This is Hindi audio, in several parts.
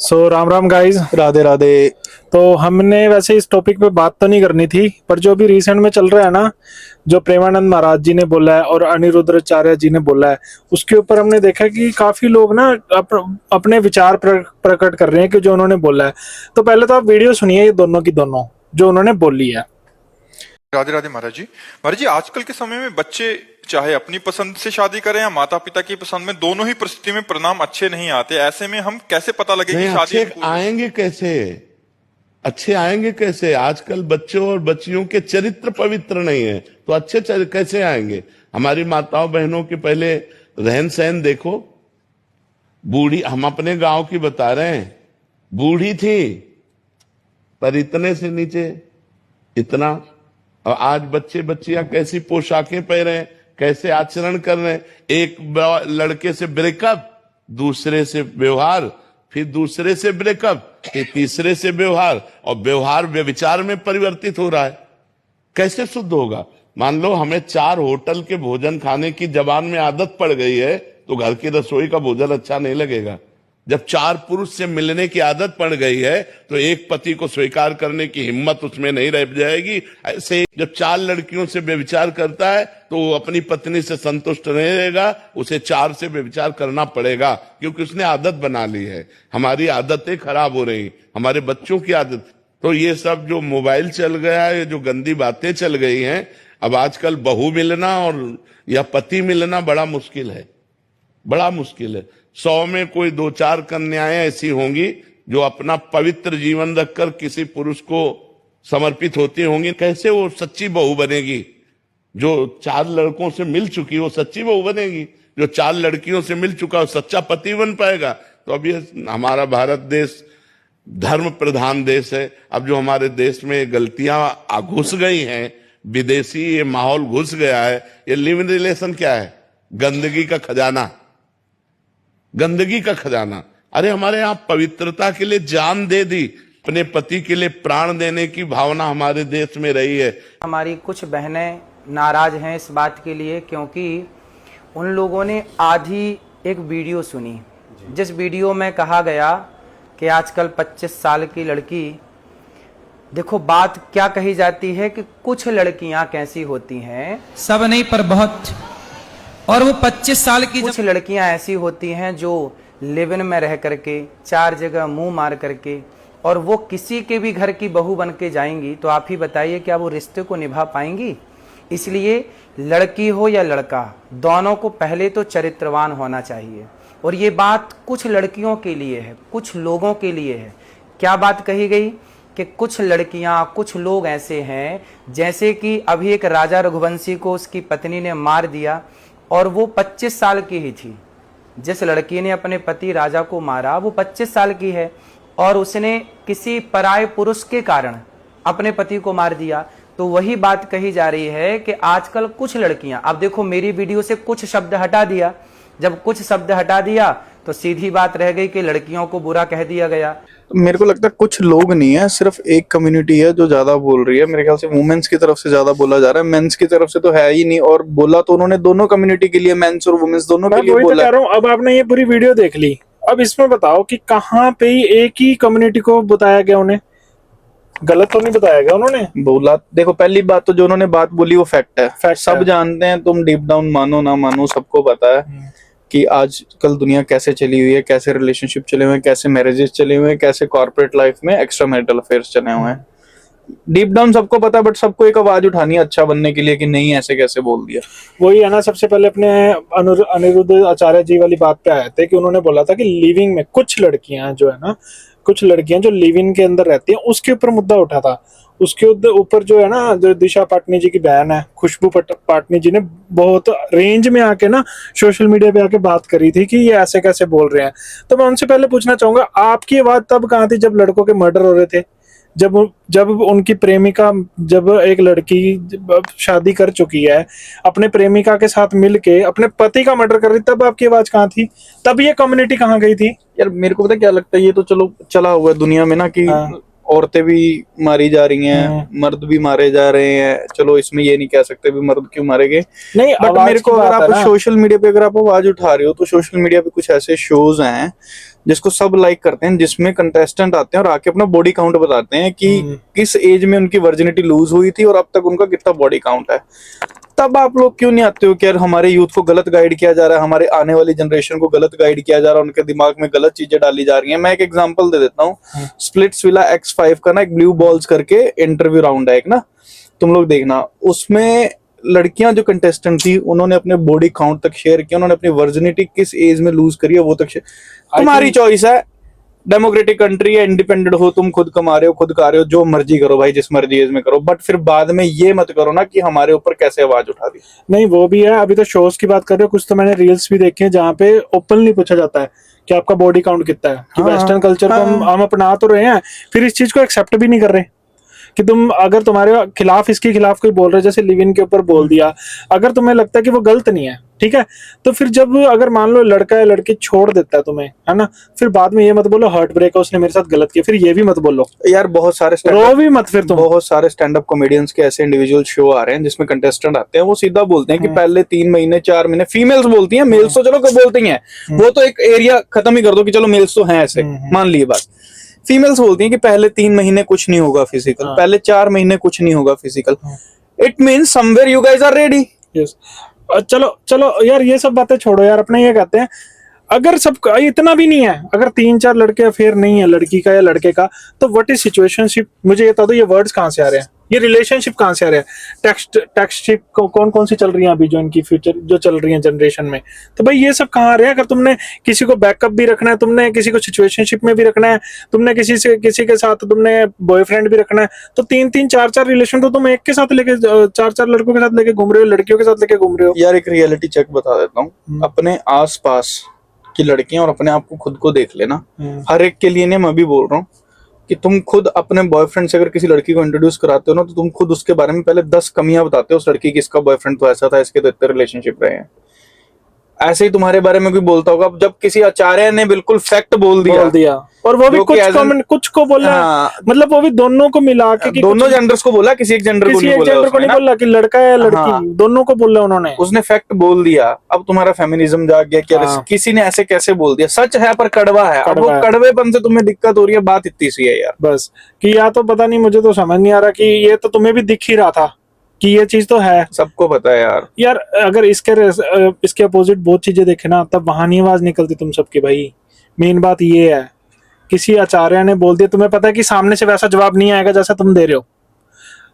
राम राम गाइस। राधे राधे। तो हमने वैसे इस टॉपिक पे बात तो नहीं करनी थी, पर जो भी रिसेंट में चल रहा है ना, जो प्रेमानंद महाराज जी ने बोला है और अनिरुद्धाचार्य जी ने बोला है, उसके ऊपर हमने देखा कि काफी लोग ना अपने विचार प्रकट कर रहे हैं कि जो उन्होंने बोला है। तो पहले तो आप वीडियो सुनिए ये दोनों की दोनों जो उन्होंने बोली है। राधे राधे महाराज जी। महाराज जी, आजकल के समय में बच्चे चाहे अपनी पसंद से शादी करें या माता पिता की पसंद में, दोनों ही परिस्थिति में परिणाम अच्छे नहीं आते। ऐसे में हम कैसे पता लगे कि शादी अच्छे आएंगे कैसे? अच्छे आएंगे कैसे? आजकल बच्चों और बच्चियों के चरित्र पवित्र नहीं है, तो अच्छे कैसे आएंगे? हमारी माताओं बहनों के पहले रहन सहन देखो। बूढ़ी, हम अपने गांव की बता रहे हैं, बूढ़ी थी पर इतने से नीचे इतना। और आज बच्चे बच्चियां कैसी पोशाकें पहन रहे हैं, कैसे आचरण कर रहे हैं। एक लड़के से ब्रेकअप, दूसरे से व्यवहार, फिर दूसरे से ब्रेकअप, फिर तीसरे से व्यवहार, और व्यवहार व्यभिचार में परिवर्तित हो रहा है। कैसे शुद्ध होगा? मान लो हमें 4 होटल के भोजन खाने की जबान में आदत पड़ गई है, तो घर की रसोई का भोजन अच्छा नहीं लगेगा। जब 4 पुरुष से मिलने की आदत पड़ गई है, तो एक पति को स्वीकार करने की हिम्मत उसमें नहीं रह जाएगी। ऐसे जब 4 लड़कियों से व्यभिचार करता है, तो वो अपनी पत्नी से संतुष्ट नहीं रहेगा, उसे 4 से व्यभिचार करना पड़ेगा, क्योंकि उसने आदत बना ली है। हमारी आदतें खराब हो रही, हमारे बच्चों की आदत। तो ये सब जो मोबाइल चल गया है, जो गंदी बातें चल गई हैं, अब आजकल बहू मिलना और या पति मिलना बड़ा मुश्किल है, बड़ा मुश्किल है। 100 में कोई 2-4 कन्याएं ऐसी होंगी जो अपना पवित्र जीवन रखकर किसी पुरुष को समर्पित होती होंगी। कैसे वो सच्ची बहू बनेगी? जो 4 लड़कों से मिल चुकी वो सच्ची बहू बनेगी? जो 4 लड़कियों से मिल चुका वो सच्चा पति बन पाएगा? तो अब ये हमारा भारत देश धर्म प्रधान देश है। अब जो हमारे देश में गलतियां घुस गई हैं, विदेशी ये माहौल घुस गया है। ये लिव इन रिलेशन क्या है? गंदगी का खजाना, गंदगी का खजाना। अरे हमारे यहाँ पवित्रता के लिए जान दे दी, अपने पति के लिए प्राण देने की भावना हमारे देश में रही है। हमारी कुछ बहनें नाराज हैं इस बात के लिए, क्योंकि उन लोगों ने आधी एक वीडियो सुनी, जिस वीडियो में कहा गया कि आजकल 25 साल की लड़की, देखो बात क्या कही जाती है कि कुछ लड़कियां कैसी होती हैं, सब नहीं पर बहुत, और वो 25 साल की कुछ लड़कियां ऐसी होती हैं जो लिव इन में रह करके 4 जगह मुंह मार करके, और वो किसी के भी घर की बहू बन के जाएंगी, तो आप ही बताइए क्या वो रिश्ते को निभा पाएंगी? इसलिए लड़की हो या लड़का, दोनों को पहले तो चरित्रवान होना चाहिए। और ये बात कुछ लड़कियों के लिए है, कुछ लोगों के लिए है। क्या बात कही गई कि कुछ लड़कियां, कुछ लोग ऐसे हैं, जैसे कि अभी एक राजा रघुवंशी को उसकी पत्नी ने मार दिया, और वो 25 साल की ही थी। जिस लड़की ने अपने पति राजा को मारा वो 25 साल की है, और उसने किसी पराये पुरुष के कारण अपने पति को मार दिया। तो वही बात कही जा रही है कि आजकल कुछ लड़कियां, अब देखो मेरी वीडियो से कुछ शब्द हटा दिया, जब कुछ शब्द हटा दिया तो सीधी बात रह गई कि लड़कियों को बुरा कह दिया गया। मेरे को लगता है कुछ लोग नहीं है, सिर्फ एक कम्युनिटी है जो ज्यादा बोल रही है। मेरे ख्याल से वुमेन्स की तरफ से ज्यादा बोला जा रहा है, मेंस की तरफ से तो है ही नहीं। और बोला तो उन्होंने दोनों कम्युनिटी के लिए, मेंस और वुमेन्स दोनों के लिए बोला। कह रहा हूँ, अब आपने ये पूरी वीडियो देख ली, अब इसमें बताओ कि कहाँ पे एक ही कम्युनिटी को बताया गया, उन्हें गलत तो नहीं बताया गया? उन्होंने बोला, देखो पहली बात तो जो उन्होंने बात बोली वो फैक्ट है, फैक्ट सब जानते हैं। तुम डीप डाउन मानो ना मानो, सबको पता है कि आजकल दुनिया कैसे चली हुई है, कैसे रिलेशनशिप चले हुए हैं, कैसे मैरिजेस चले हुए हैं, कैसे कॉर्पोरेट लाइफ में एक्स्ट्रा मैरिटल अफेयर्स चले हुए हैं। डीप डाउन सबको पता है, बट सबको एक आवाज उठानी है अच्छा बनने के लिए कि नहीं ऐसे कैसे बोल दिया। वही है ना, सबसे पहले अपने अनिरुद्ध आचार्य जी वाली बात पे आए थे कि उन्होंने बोला था कि लिविंग में कुछ लड़कियां जो है ना, कुछ लड़कियां जो लिविंग के अंदर रहती हैं, उसके ऊपर मुद्दा उठा था। उसके ऊपर जो है ना, जो दिशा पाटनी जी की बहन है खुशबू पाटनी जी ने बहुत रेंज में आके ना सोशल मीडिया पे आके बात करी थी कि ये ऐसे कैसे बोल रहे हैं। तो मैं उनसे पहले पूछना चाहूंगा, आपकी आवाज तब कहाँ थी जब लड़कों के मर्डर हो रहे थे? जब उनकी प्रेमिका, जब एक लड़की शादी कर चुकी है, अपने प्रेमिका के साथ मिलके अपने पति का मर्डर कर रही, तब आपकी आवाज कहाँ थी? तब ये कम्युनिटी कहाँ गई थी? यार मेरे को पता क्या लगता है, ये तो चलो चला हुआ है दुनिया में ना कि औरतें भी मारी जा रही हैं, मर्द भी मारे जा रहे हैं। चलो इसमें ये नहीं कह सकते भी मर्द क्यों मारे गए, नहीं, बट आवाज मेरे को की अगर बात है आप ना। सोशल मीडिया पे अगर आप आवाज उठा रहे हो तो सोशल मीडिया पे कुछ ऐसे शोज हैं जिसको सब लाइक करते हैं, जिसमें कंटेस्टेंट आते हैं और आके अपना बॉडी काउंट बताते हैं कि किस एज में उनकी वर्जिनिटी लूज हुई थी और अब तक उनका कितना बॉडी काउंट है। तब आप लोग क्यों नहीं आते हो कि यार हमारे यूथ को गलत गाइड किया जा रहा है, हमारे आने वाली जनरेशन को गलत गाइड किया जा रहा है, उनके दिमाग में गलत चीजें डाली जा रही हैं। मैं एक एग्जांपल दे देता हूँ, स्प्लिट्सविला X5 का ना एक ब्लू बॉल्स करके इंटरव्यू राउंड है एक ना, तुम लोग देखना। उसमें लड़कियां जो कंटेस्टेंट थी उन्होंने अपने बॉडी काउंट तक शेयर किया, उन्होंने अपनी वर्जिनिटी किस एज में लूज करी है वो तक तुम्हारी चॉइस है, डेमोक्रेटिक कंट्री है, इंडिपेंडेंट हो, तुम खुद कमा रहे हो, खुद खा रहे हो, जो मर्जी करो भाई, जिस मर्जी एज में करो, बट फिर बाद में ये मत करो ना कि हमारे ऊपर कैसे आवाज उठा दी। नहीं, वो भी है। अभी तो शोज की बात कर रहे हो, कुछ तो मैंने रील्स भी देखे हैं जहाँ पे ओपनली पूछा जाता है कि आपका बॉडी काउंट कितना है, कि वेस्टर्न कल्चर को हम अपना तो रहे हैं, फिर इस चीज को एक्सेप्ट भी नहीं कर रहे कि तुम अगर तुम्हारे खिलाफ इसके खिलाफ कोई बोल रहे, जैसे लिव इन के ऊपर बोल दिया, अगर तुम्हें लगता है कि वो गलत नहीं है, ठीक है, तो फिर जब अगर मान लो लड़का है लड़की छोड़ देता है तुम्हें, है ना, फिर बाद में ये मत बोलो हार्ट ब्रेक है, उसने मेरे साथ गलत किया, फिर ये भी मत बोलो यार। बहुत सारे रो भी मत फिर तुम। बहुत सारे स्टैंड अप कॉमेडियंस के ऐसे इंडिविजुअल शो आ रहे हैं जिसमें कंटेस्टेंट आते हैं, वो सीधा बोलते हैं कि पहले 3 महीने 4 महीने, फीमेल्स बोलती हैं, मेल्स तो चलो कब बोलती हैं, वो तो एक एरिया खत्म ही कर दो कि चलो मेल्स तो हैं ऐसे, मान लिए बात। फीमेल्स बोलती हैं कि पहले 3 महीने कुछ नहीं होगा फिजिकल, पहले 4 महीने कुछ नहीं होगा physical. It means somewhere you guys are ready. Yes, चलो चलो यार, ये सब बातें छोड़ो यार, अपने ये कहते हैं अगर सब इतना भी नहीं है, अगर 3-4 लड़के अफेयर नहीं है लड़की का या लड़के का, तो व्हाट इज सिचुएशनशिप? मुझे ये बता दो, ये वर्ड्स कहाँ से आ रहे हैं, ये रिलेशनशिप कहाँ से आ रहे हैं? टेक्स्टशिप कौन कौन सी चल रही है अभी जो इनकी फ्यूचर जो चल रही है जनरेशन में, तो भाई ये सब कहाँ आ रहे हैं? अगर तुमने किसी को बैकअप भी रखना है, तुमने किसी को सिचुएशनशिप में भी रखना है, तुमने किसी के साथ तुमने बॉयफ्रेंड भी रखना है, तो 3-3 4-4 रिलेशन तो तुम एक के साथ लेके 4-4 लड़कों के साथ लेके घूम रहे हो, लड़कियों के साथ लेके घूम रहे हो। यार एक रियलिटी चेक बता देता हूँ, अपने आस पास की लड़कियां और अपने आप को खुद को देख लेना, हर एक के लिए नहीं, मैं भी बोल रहा हूँ कि तुम खुद अपने बॉयफ्रेंड से अगर किसी लड़की को इंट्रोड्यूस कराते हो ना, तो तुम खुद उसके बारे में पहले 10 कमियां बताते हो उस लड़की की, इसका बॉयफ्रेंड तो ऐसा था, इसके तो इतने रिलेशनशिप रहे हैं। ऐसे ही तुम्हारे बारे में कोई बोलता होगा, जब किसी आचार्य ने बिल्कुल फैक्ट बोल दिया और वो भी कुछ को बोला, मतलब वो भी दोनों को मिला के, दोनों जेंडर्स को बोला, किसी एक जेंडर को नहीं बोला कि लड़का है लड़की, दोनों को बोला उन्होंने, उसने फैक्ट बोल दिया। अब तुम्हारा फेमिनिज्म जाग गया कि किसी ने ऐसे कैसे बोल दिया, सच है पर कड़वा है। अब वो कड़वेपन से तुम्हें दिक्कत हो रही है, बात इतनी सी है यार, बस कि या तो पता नहीं, मुझे तो समझ नहीं आ रहा कि ये तो तुम्हें भी दिख ही रहा था कि ये चीज तो है, सबको पता है यार। अगर इसके अपोजिट बहुत चीजें देखे ना, तब वहां नहीं आवाज निकलती तुम सबकी भाई। मेन बात ये है, किसी आचार्य ने बोल दिया, तुम्हें पता है कि सामने से वैसा जवाब नहीं आएगा जैसा तुम दे रहे हो,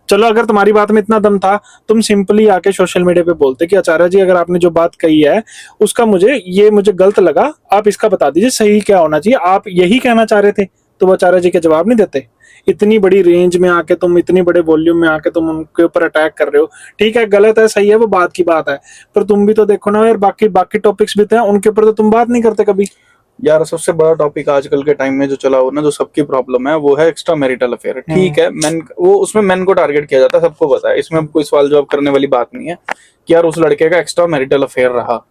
चलो अगर तुम्हारी बात में इतना दम था, तुम सिंपली आके सोशल मीडिया पे बोलते कि आचार्य जी अगर आपने जो बात कही है उसका मुझे गलत लगा, आप इसका बता दीजिए सही क्या होना चाहिए, आप यही कहना चाह रहे थे, तो वो आचार्य जी के जवाब नहीं देते। इतनी बड़ी रेंज में आके तुम, इतनी बड़े वॉल्यूम में आके तुम उनके ऊपर अटैक कर रहे हो, ठीक है गलत है सही है वो बात की बात है, पर तुम भी तो देखो ना यार, बाकी टॉपिक्स भी तो हैं, उनके ऊपर तो तुम बात नहीं करते कभी। यार सबसे बड़ा टॉपिक आजकल के टाइम में जो चला हो ना, जो सबकी प्रॉब्लम है, वो है एक्स्ट्रा मैरिटल अफेयर। ठीक है, उसमें मेन को टारगेट किया जाता है, सबको पता है, इसमें कोई सवाल जवाब करने वाली बात नहीं है कि यार उस लड़के का एक्स्ट्रा मैरिटल अफेयर रहा,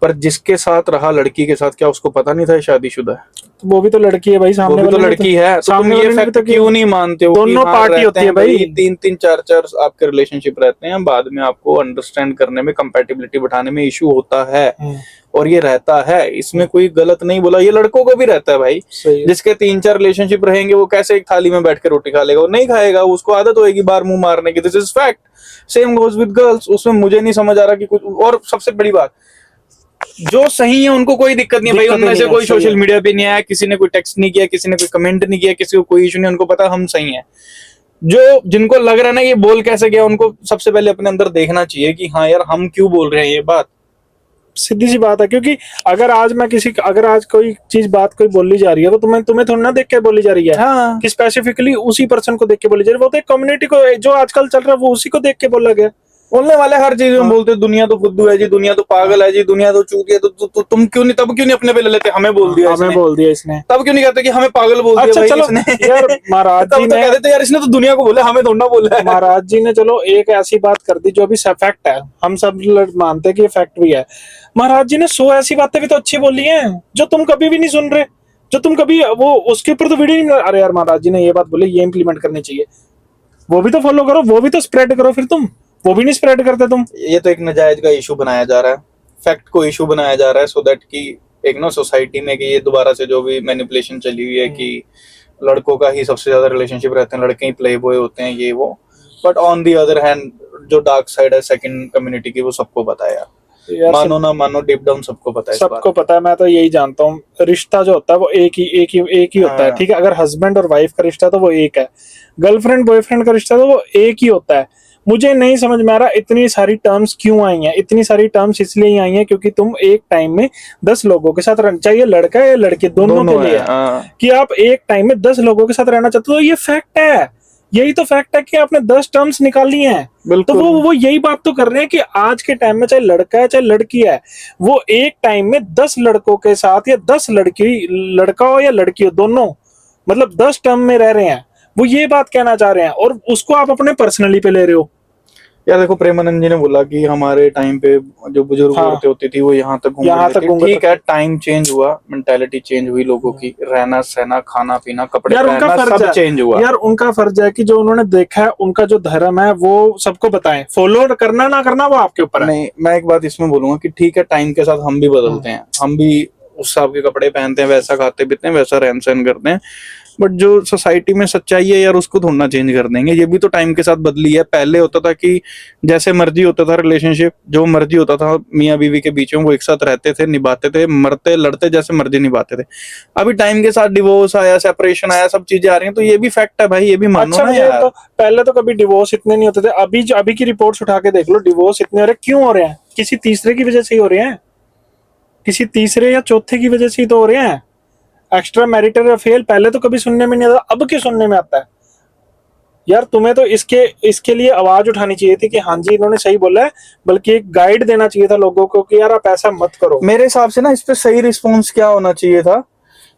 पर जिसके साथ रहा लड़की के साथ, क्या उसको पता नहीं था शादीशुदा है? तो वो भी तो लड़की है भाई, सामने वो भी तो लड़की है, तो तुम ये फैक्ट क्यों नहीं मानते हो? दोनों पार्टी होती है भाई, 3-3 4-4 आपके रिलेशनशिप रहते हैं, बाद में आपको अंडरस्टैंड करने में, कंपैटिबिलिटी बैठाने में इशू होता है, और ये रहता है, इसमें कोई गलत नहीं बोला, ये लड़कों को भी रहता है भाई। जिसके 3-4 रिलेशनशिप रहेंगे, वो कैसे एक थाली में बैठ के रोटी खा लेगा? वो नहीं खाएगा, उसको आदत होगी बार मुंह मारने की, this is fact. Same goes with girls. उसमें मुझे नहीं समझ आ रहा कि कुछ, और सबसे बड़ी बात, जो सही है उनको कोई दिक्कत नहीं भाई, उनमें से कोई सोशल मीडिया पे नहीं आया, किसी ने कोई टेक्स्ट नहीं किया, किसी ने कोई कमेंट नहीं किया, किसी को कोई इशू नहीं, उनको पता हम सही हैं। जो जिनको लग रहा है ना ये बोल कैसे गया, उनको सबसे पहले अपने अंदर देखना चाहिए कि हाँ यार हम क्यों बोल रहे हैं ये बात। सीधी सी बात है, क्योंकि अगर आज कोई चीज बात कोई बोली जा रही है, तो तुम्हें थोड़ा ना देख के बोली जा रही है, हाँ। कि स्पेसिफिकली उसी पर्सन को देख के बोली जा रही है, वो तो एक कम्युनिटी को जो आजकल चल रहा है वो उसी को देख के बोला गया। बोलने वाले हर चीज में बोलते दुनिया तो फुद्दू है जी, दुनिया तो पागल है जी, दुनिया तो चूती है, तो तुम क्यों नहीं, तब क्यों नहीं अपने पे ले लेते, हमें बोल दिया इसने, तब क्यों नहीं कहते कि हमें पागल बोल दिया भाई चलो, इसने? यार महाराज जी ने कहते यार इसने तो दुनिया को बोला, हमें थोड़ा बोला है। महाराज जी ने चलो एक ऐसी बात कर दी जो भी फैक्ट है, हम सब मानते हैं कि ये फैक्ट भी है। महाराज जी ने 100 ऐसी बातें भी तो अच्छी बोली हैं जो तुम कभी भी नहीं सुन रहे। जो तुम कभी वो उसके ऊपर तो वीडियो नहीं बना, अरे यार महाराज जी ने ये बात बोली, ये इंप्लीमेंट करनी चाहिए, वो भी तो फॉलो करो, वो भी तो स्प्रेड करो, फिर तुम वो भी नहीं स्प्रेड करते तुम। ये तो एक नाजायज का इशू बनाया जा रहा है, फैक्ट को इशू बनाया जा रहा है, सो दैट कि एक ना सोसाइटी में कि ये दोबारा से जो भी मैनिपुलेशन चली हुई है कि लड़कों का ही सबसे ज्यादा रिलेशनशिप रहते हैं, लड़के ही प्ले बॉय होते हैं, ये वो। But on the other hand जो डार्क साइड है सेकंड कम्युनिटी की, वो सबको पता है यार, यार मानो ना मानो, डीप डाउन सबको पता है इस सबको बात। पता है, मैं तो यही जानता हूँ, रिश्ता जो होता है वो एक ही होता है, हाँ। ठीक है। अगर हस्बैंड और वाइफ का रिश्ता तो वो एक है, गर्लफ्रेंड बॉयफ्रेंड का रिश्ता तो वो एक ही होता है। मुझे नहीं समझ में आ रहा इतनी सारी टर्म्स क्यों आई हैं, इतनी सारी टर्म्स इसलिए ही आई हैं क्योंकि तुम एक टाइम में 10 लोगों के साथ रहना, चाहे लड़का है या लड़की, दोनों के लिए है, हाँ। कि आप एक टाइम में 10 लोगों के साथ रहना चाहते हो, ये फैक्ट है, यही तो फैक्ट है कि आपने 10 टर्म्स निकाली हैं। तो बिल्कुल। वो यही बात तो कर रहे हैं कि आज के टाइम में चाहे लड़का है चाहे लड़की है, वो एक टाइम में 10 लड़कों के साथ या 10 लड़का हो या लड़की हो, दोनों मतलब 10 टर्म में रह रहे हैं, वो ये बात कहना चाह रहे हैं, और उसको आप अपने पर्सनली पे ले रहे हो। यार देखो, प्रेमानंद जी ने बोला कि हमारे टाइम पे जो बुजुर्ग हाँ। औरतें होती थी वो यहाँ तक यहाँ घूंघट तक थी, घूंघट ठीक है, टाइम चेंज हुआ, मेंटालिटी चेंज हुई लोगों की, रहना सहना खाना पीना कपड़े यार उनका पहनना फर्ज सब है, चेंज हुआ। यार उनका फर्ज है कि जो उन्होंने देखा है, उनका जो धर्म है वो सबको बताएं, फॉलो करना ना करना वो आपके ऊपर है। नहीं, मैं एक बात इसमें बोलूंगा कि ठीक है, टाइम के साथ हम भी बदलते हैं, हम भी उस हिसाब के कपड़े पहनते हैं, वैसा खाते पीते हैं, वैसा रहन सहन करते हैं, बट जो सोसाइटी में सच्चाई है यार, उसको थोड़ा चेंज कर देंगे, ये भी तो टाइम के साथ बदली है। पहले होता था कि जैसे मर्जी होता था रिलेशनशिप, जो मर्जी होता था मियाँ बीवी के बीच में, वो एक साथ रहते थे, निभाते थे, मरते लड़ते जैसे मर्जी निभाते थे। अभी टाइम के साथ डिवोर्स आया, सेपरेशन आया, सब चीजें आ रही हैं, तो ये भी फैक्ट है भाई, ये भी मानो अच्छा ना ये यार। तो पहले तो कभी डिवोर्स इतने नहीं होते थे, अभी की रिपोर्ट्स उठा के देख लो, डिवोर्स इतने हो रहे, क्यों हो रहे हैं? किसी तीसरे की वजह से ही हो रहे हैं, किसी तीसरे या चौथे की वजह से ही तो हो रहे हैं। एक्स्ट्रा मैरिटल अफेयर पहले तो कभी सुनने में नहीं आता, अब क्यों सुनने में आता है? यार तुम्हें तो इसके लिए आवाज उठानी चाहिए थी कि हाँ जी इन्होंने सही बोला है, बल्कि एक गाइड देना चाहिए था लोगों को कि यार आप ऐसा मत करो। मेरे हिसाब से ना इस पे सही रिस्पॉन्स क्या होना चाहिए था,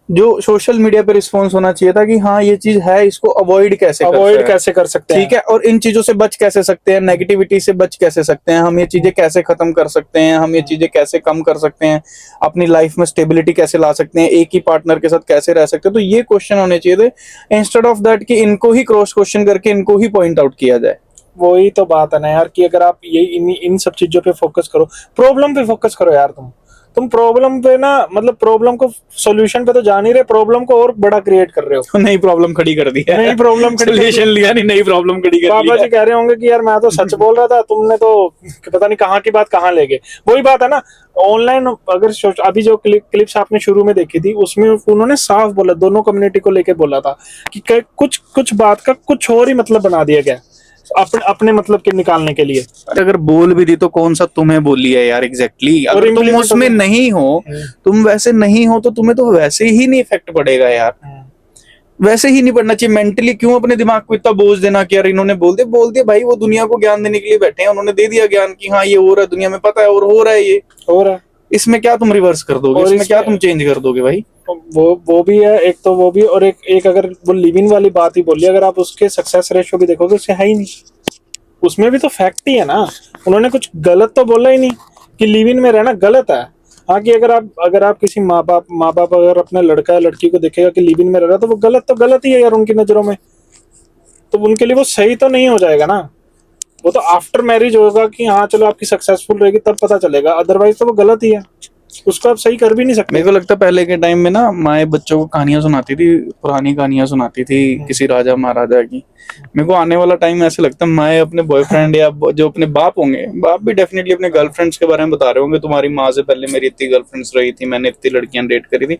जो सोशल मीडिया पे रिस्पॉन्स होना चाहिए था कि हाँ ये चीज है, इसको अवॉइड कैसे कर सकते हैं, ठीक है, और इन चीजों से बच कैसे सकते हैं, नेगेटिविटी से बच कैसे सकते हैं, हम ये चीजें कैसे खत्म कर सकते हैं, हम ये चीजें कैसे कम कर सकते हैं, अपनी लाइफ में स्टेबिलिटी कैसे ला सकते हैं, एक ही पार्टनर के साथ कैसे रह सकते हैं। तो ये क्वेश्चन होने चाहिए थे, इंस्टेड ऑफ दैट कि इनको ही क्रॉस क्वेश्चन करके इनको ही पॉइंट आउट किया जाए। वही तो बात है ना यार कि अगर आप ये इन सब चीजों पे फोकस करो, प्रॉब्लम पे फोकस करो यार। तुम प्रॉब्लम पे ना, मतलब प्रॉब्लम को सोल्यूशन पे तो जा नहीं रहे, प्रॉब्लम को और बड़ा क्रिएट कर रहे हो। नई प्रॉब्लम खड़ी कर दी है, नई प्रॉब्लम सोल्यूशन लिया नहीं, नई प्रॉब्लम खड़ी कर दी पापा जी है। कह रहे होंगे कि यार मैं तो सच बोल रहा था, तुमने तो पता नहीं कहाँ की बात कहाँ ले गए। वही बात है ना, ऑनलाइन अगर अभी जो क्लिप्स आपने शुरू में देखी थी, उसमें उन्होंने साफ बोला, दोनों कम्युनिटी को लेके बोला था कि कुछ बात का कुछ और ही मतलब बना दिया गया अपने मतलब के निकालने के लिए। अगर बोल भी दी तो कौन सा तुम्हें बोली है यार, एग्जैक्टली और अगर तुम implement उसमें होगा। नहीं हो, तुम वैसे नहीं हो, तो तुम्हें तो वैसे ही नहीं इफेक्ट पड़ेगा यार, वैसे ही नहीं पड़ना चाहिए। मेंटली क्यों अपने दिमाग को इतना बोझ देना कि यार इन्होंने बोल दिया भाई, वो दुनिया को ज्ञान देने के लिए बैठे हैं, उन्होंने दे दिया ज्ञान कि हाँ ये हो रहा है, दुनिया में पता है और हो रहा है, ये हो रहा है। इसमें क्या तुम रिवर्स कर दोगे, और इसमें क्या तुम चेंज कर दोगे भाई? वो भी है, एक तो वो भी, और एक अगर वो लिव इन वाली बात ही बोली, अगर आप उसके सक्सेस रेशियो भी देखोगे उससे है ही नहीं, उसमें भी तो फैक्ट ही है ना। उन्होंने कुछ गलत तो बोला ही नहीं कि लिव इन में रहना गलत है। हाँ कि अगर आप किसी माँ बाप अगर अपने लड़का या लड़की को देखेगा कि लिव इन में रह रहा, तो वो गलत ही है यार उनकी नजरों में, तो उनके लिए वो सही तो नहीं हो जाएगा ना। वो तो आफ्टर मैरिज होगा कि हाँ चलो आपकी सक्सेसफुल रहेगी तब पता चलेगा, अदरवाइज तो वो गलत ही है, उसको आप सही कर भी नहीं सकते। मेरे को लगता है पहले के टाइम में ना माएँ बच्चों को कहानियां सुनाती थी, पुरानी कहानियां सुनाती थी किसी राजा महाराजा की। मेरे को आने वाला टाइम ऐसे लगता है माएँ अपने बॉयफ्रेंड या जो अपने बाप होंगे, बाप भी डेफिनेटली अपने गर्लफ्रेंड्स के बारे में बता रहे होंगे, तुम्हारी माँ से पहले मेरी इतनी गर्लफ्रेंड्स रही थी, मैंने इतनी लड़कियां डेट करी थी,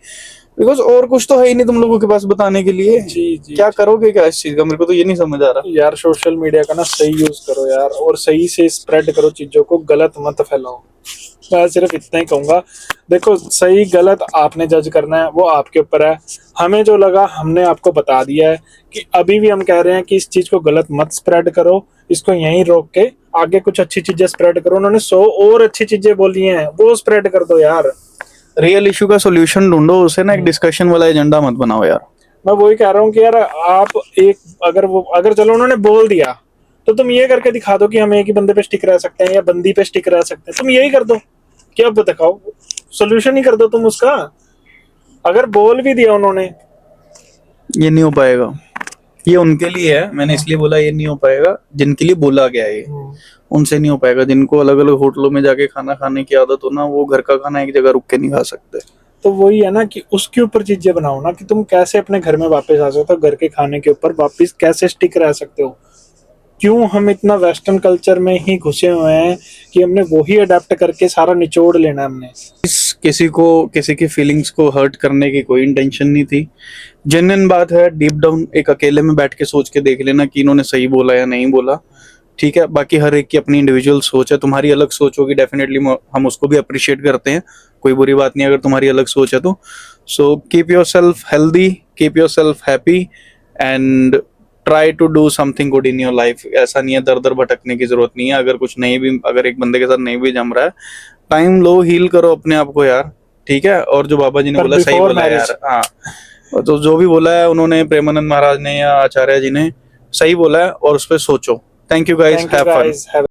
बिकॉज और कुछ तो है ही नहीं तुम लोगों के पास बताने के लिए। जी क्या करोगे क्या इस चीज का, मेरे को तो ये नहीं समझ आ रहा यार। सोशल मीडिया का ना सही यूज करो यार, और सही से स्प्रेड करो चीजों को, गलत मत फैलाओ। मैं सिर्फ इतना ही कहूंगा। देखो सही गलत आपने जज करना है, वो आपके ऊपर है। हमें जो लगा हमने आपको बता दिया है कि अभी भी हम कह रहे हैं कि इस चीज को गलत मत स्प्रेड करो, इसको यहीं रोक के आगे कुछ अच्छी चीजें स्प्रेड करो। उन्होंने 100 और अच्छी चीजें बोली हैं, वो स्प्रेड कर दो यार। रियल इशू का सोल्यूशन ढूंढो, उसे ना एक डिस्कशन वाला एजेंडा मत बनाओ यार। मैं वही कह रहा हूँ कि यार आप अगर चलो उन्होंने बोल दिया, तो तुम ये करके दिखा दो कि हम एक ही बंदे पे स्टिक रह सकते हैं या बंदी पे स्टिक रह सकते हैं। तुम यही कर दो कि अब दिखाओ, सोल्यूशन ही कर दो तुम उसका। अगर बोल भी दिया उन्होंने, ये नहीं हो पाएगा। ये उनके लिए है, मैंने इसलिए बोला ये नहीं हो पाएगा जिनके लिए बोला गया है, उनसे नहीं हो पाएगा। जिनको अलग अलग होटलों में जाके खाना खाने की आदत हो ना, वो घर का खाना एक जगह रुक के नहीं खा सकते। तो वही है ना कि उसके ऊपर चीजें बनाओ ना, कि तुम कैसे अपने घर में वापस आ सकते हो, घर के खाने के ऊपर वापस कैसे स्टिक रह सकते हो। क्यों हम इतना वेस्टर्न कल्चर में ही घुसे हुए हैं कि हमने वही अडेप्ट करके सारा निचोड़ लेना है हमने। किसी की फीलिंग्स को हर्ट करने की कोई इंटेंशन नहीं थी। जेन्युइन बात है, डीप डाउन एक अकेले में बैठ के सोच के देख लेना कि इन्होंने सही बोला या नहीं बोला, ठीक है। बाकी हर एक की अपनी इंडिविजुअल सोच है, तुम्हारी अलग सोच होगी, डेफिनेटली हम उसको भी अप्रिशिएट करते हैं, कोई बुरी बात नहीं अगर तुम्हारी अलग सोच है तो। So keep yourself healthy, keep yourself happy and try to do something good in your life. ऐसा नहीं है दर दर भटकने की जरूरत नहीं है। अगर कुछ नहीं भी, अगर एक बंदे के साथ नहीं भी जम रहा है, टाइम लो, हील करो अपने आप को यार, ठीक है। और जो बाबा जी ने पर बोला सही before बोला marriage। यार, हाँ, तो जो भी बोला है उन्होंने, प्रेमानंद महाराज ने या आचार्य जी ने, सही बोला है और उस पर सोचो। Thank you guys, Thank you have fun. guys, have